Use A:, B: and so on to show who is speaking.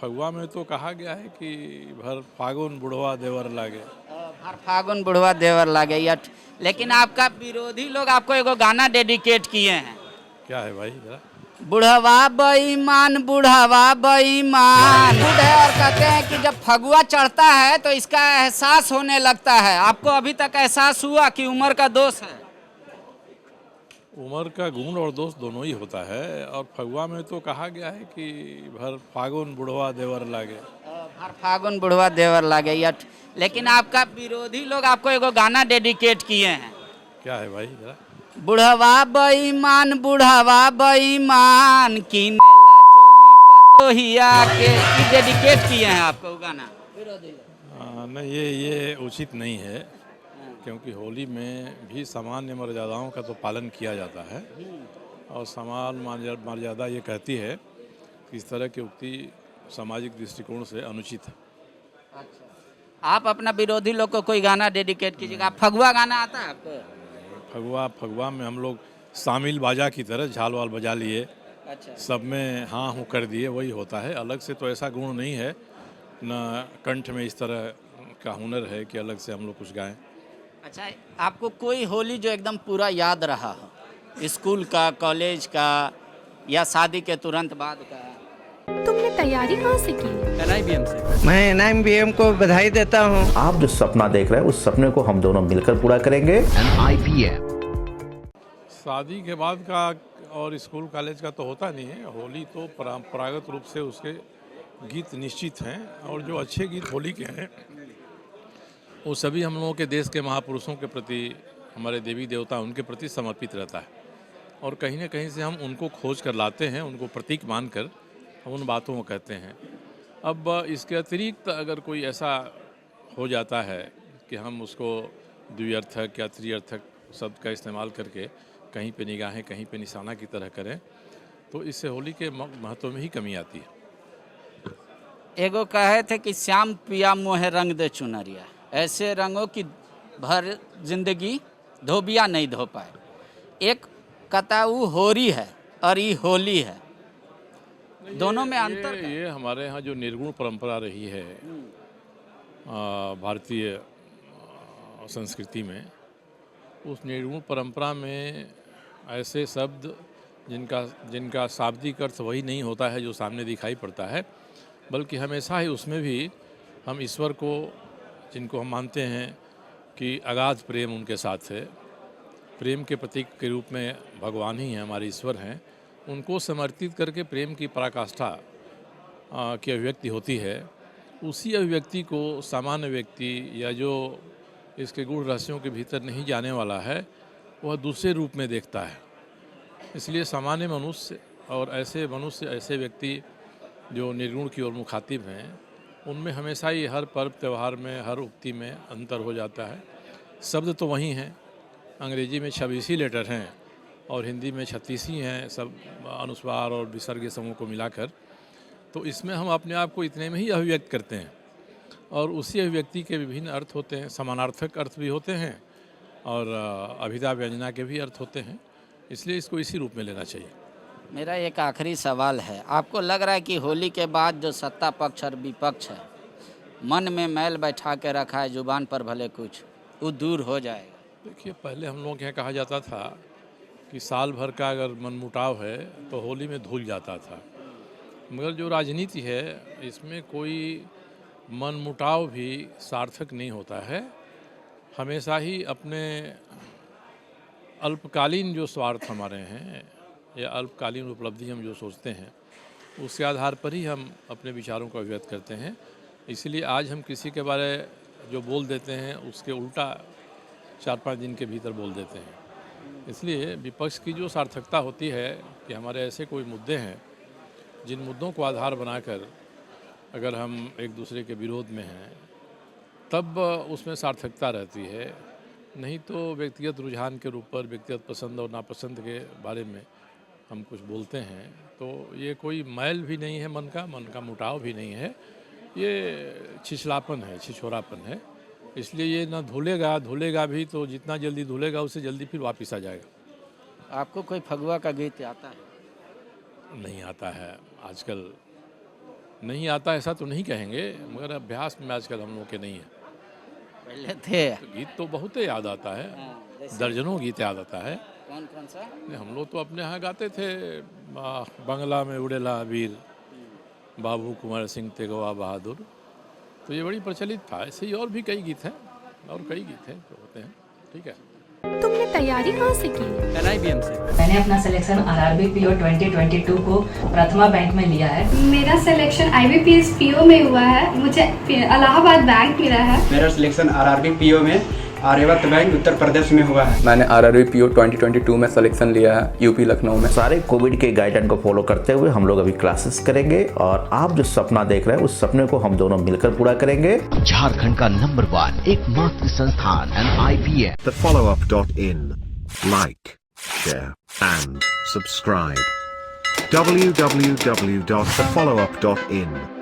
A: फगुआ में तो कहा गया है कि भर फागुन बुढ़वा देवर लागे।
B: हर फागुन बुढ़वा देवर लागे लेकिन आपका विरोधी लोग आपको एगो गाना डेडिकेट किए हैं।
A: क्या है भाई जरा?
B: बुढ़वा बेईमान बुढ़वा बेईमान है और कहते हैं कि जब फगुआ चढ़ता है तो इसका एहसास होने लगता है। आपको अभी तक एहसास हुआ कि उम्र का दोष है?
A: उम्र का गुण और दोष दोनों ही होता है। और फगुआ में तो कहा गया है कि भर फागुन बुढ़वा देवर लागे।
B: हर फागुन बुढ़वा देवर लागे लेकिन आपका विरोधी लोग आपको एगो गाना डेडिकेट किए हैं।
A: क्या है भाई जरा?
B: बुढ़वा बेईमान किनेला चोली पतोहिया के डेडिकेट किए हैं आपको गाना विरोधी लोग।
A: नहीं, ये उचित नहीं है, क्योंकि होली में भी सामान्य मर्यादाओं का तो पालन किया जाता है। और सामान्य मर्यादा ये कहती है कि इस तरह की उक्ति सामाजिक दृष्टिकोण से अनुचित है।
B: अच्छा, आप अपना विरोधी लोग को कोई गाना डेडिकेट कीजिएगा। आप फगुआ गाना आता है आपको?
A: फगुआ में हम लोग शामिल बाजा की तरह झाल वाल बजा लिए।
B: अच्छा,
A: सब में हाँ हूँ कर दिए, वही होता है। अलग से तो ऐसा गुण नहीं है, न कंठ में इस तरह का हुनर है कि अलग से हम लोग कुछ गाएं।
B: अच्छा, आपको कोई होली जो एकदम पूरा याद रहा हो, स्कूल का, कॉलेज का या शादी के तुरंत बाद का?
C: तुमने तैयारी कहाँ से की?
B: NIBM से।
D: मैं NIBM को बधाई देता हूँ।
E: आप जो सपना देख रहे हैं उस सपने को हम दोनों मिलकर पूरा करेंगे।
A: शादी के बाद का और स्कूल कॉलेज का तो होता नहीं है। होली तो परंपरागत रूप से उसके गीत निश्चित हैं, और जो अच्छे गीत होली के हैं वो सभी हम लोगों के देश के महापुरुषों के प्रति, हमारे देवी देवता उनके प्रति समर्पित रहता है। और कहीं ना कहीं से हम उनको खोज कर लाते हैं, उनको प्रतीक मानकर हम उन बातों को कहते हैं। अब इसके अतिरिक्त अगर कोई ऐसा हो जाता है कि हम उसको द्व्यर्थक या त्रिअर्थक शब्द का इस्तेमाल करके कहीं पे निगाहें कहीं पे निशाना की तरह करें, तो इससे होली के महत्व में ही कमी आती है।
B: एगो कहे थे कि श्याम पिया मोहे रंग दे चुनरिया, ऐसे रंगों की भर जिंदगी धोबिया नहीं धो पाए। एक कताऊ होरी है और ये होली है, दोनों में अंतर है।
A: ये हमारे यहाँ जो निर्गुण परंपरा रही है भारतीय संस्कृति में, उस निर्गुण परंपरा में ऐसे शब्द जिनका शाब्दिक अर्थ वही नहीं होता है जो सामने दिखाई पड़ता है, बल्कि हमेशा ही उसमें भी हम ईश्वर को, जिनको हम मानते हैं कि अगाध प्रेम उनके साथ है, प्रेम के प्रतीक के रूप में भगवान ही हैं, हमारे ईश्वर हैं, उनको समर्पित करके प्रेम की पराकाष्ठा की अभिव्यक्ति होती है। उसी अभिव्यक्ति को सामान्य व्यक्ति या जो इसके गूढ़ रहस्यों के भीतर नहीं जाने वाला है, वह दूसरे रूप में देखता है। इसलिए सामान्य मनुष्य और ऐसे व्यक्ति जो निर्गुण की ओर मुखातिब हैं, उनमें हमेशा ही हर पर्व त्यौहार में, हर उक्ति में अंतर हो जाता है। शब्द तो वही हैं, अंग्रेजी में 26 लेटर हैं और हिंदी में 36 ही हैं, सब अनुस्वार और विसर्ग समूह को मिलाकर। तो इसमें हम अपने आप को इतने में ही अभिव्यक्त करते हैं, और उसी अभिव्यक्ति के विभिन्न अर्थ होते हैं। समानार्थक अर्थ भी होते हैं और अभिधा व्यंजना के भी अर्थ होते हैं, इसलिए इसको इसी रूप में लेना चाहिए।
B: मेरा एक आखिरी सवाल है, आपको लग रहा है कि होली के बाद जो सत्ता पक्ष और विपक्ष है, मन में मैल बैठा के रखा है, जुबान पर भले कुछ, वो दूर हो जाएगा?
A: देखिए, पहले हम लोग यहाँ कहा जाता था कि साल भर का अगर मनमुटाव है तो होली में धुल जाता था, मगर जो राजनीति है इसमें कोई मनमुटाव भी सार्थक नहीं होता है। हमेशा ही अपने अल्पकालीन जो स्वार्थ हमारे हैं या अल्पकालीन उपलब्धि हम जो सोचते हैं, उसके आधार पर ही हम अपने विचारों को अभिव्यक्त करते हैं। इसलिए आज हम किसी के बारे जो बोल देते हैं उसके उल्टा 4-5 दिन के भीतर बोल देते हैं। इसलिए विपक्ष की जो सार्थकता होती है कि हमारे ऐसे कोई मुद्दे हैं जिन मुद्दों को आधार बनाकर अगर हम एक दूसरे के विरोध में हैं, तब उसमें सार्थकता रहती है। नहीं तो व्यक्तिगत रुझान के रूप पर, व्यक्तिगत पसंद और नापसंद के बारे में हम कुछ बोलते हैं, तो ये कोई मैल भी नहीं है, मन का मुटाव भी नहीं है, ये छिछलापन है, छिछोरापन है। इसलिए ये ना धुलेगा भी, तो जितना जल्दी धुलेगा उससे जल्दी फिर वापस आ जाएगा।
B: आपको कोई फगुआ का गीत आता है?
A: नहीं आता है। आजकल नहीं आता ऐसा तो नहीं कहेंगे, मगर अभ्यास में आजकल हम लोग के नहीं है।
B: पहले थे।
A: तो गीत तो बहुत ही याद आता है, दर्जनों गीत याद आता है।
B: कौन कौन सा?
A: हम लोग तो अपने यहाँ गाते थे, बंगला में उड़ेला वीर, बाबू कुंवर सिंह तेगवा बहादुर, तो ये बड़ी प्रचलित था। ऐसे ही और भी कई गीत हैं, और कई गीत हैं जो होते हैं। ठीक है।
C: तुमने तैयारी कहाँ से की?
F: NIBM से।
G: मैंने अपना सिलेक्शन RRB PO 2022 को प्रथमा बैंक में लिया है।
H: मेरा सिलेक्शन IBPS PO में हुआ है, मुझे इलाहाबाद बैंक मिला है।
F: मेरा सिलेक्शन RRB PO में आर्यवर्त बैंक उत्तर प्रदेश में हुआ है। मैंने RRB PO 2022 में सिलेक्शन लिया है UP लखनऊ में।
E: सारे कोविड के गाइडलाइन को फॉलो करते हुए हम लोग अभी क्लासेस करेंगे, और आप जो सपना देख रहे हैं उस सपने को हम दोनों मिलकर पूरा करेंगे।
I: झारखंड का नंबर 1 एकमात्र संस्थान NIBM।
J: TheFollowUp.in. Like, share and subscribe. www.thefollowup.in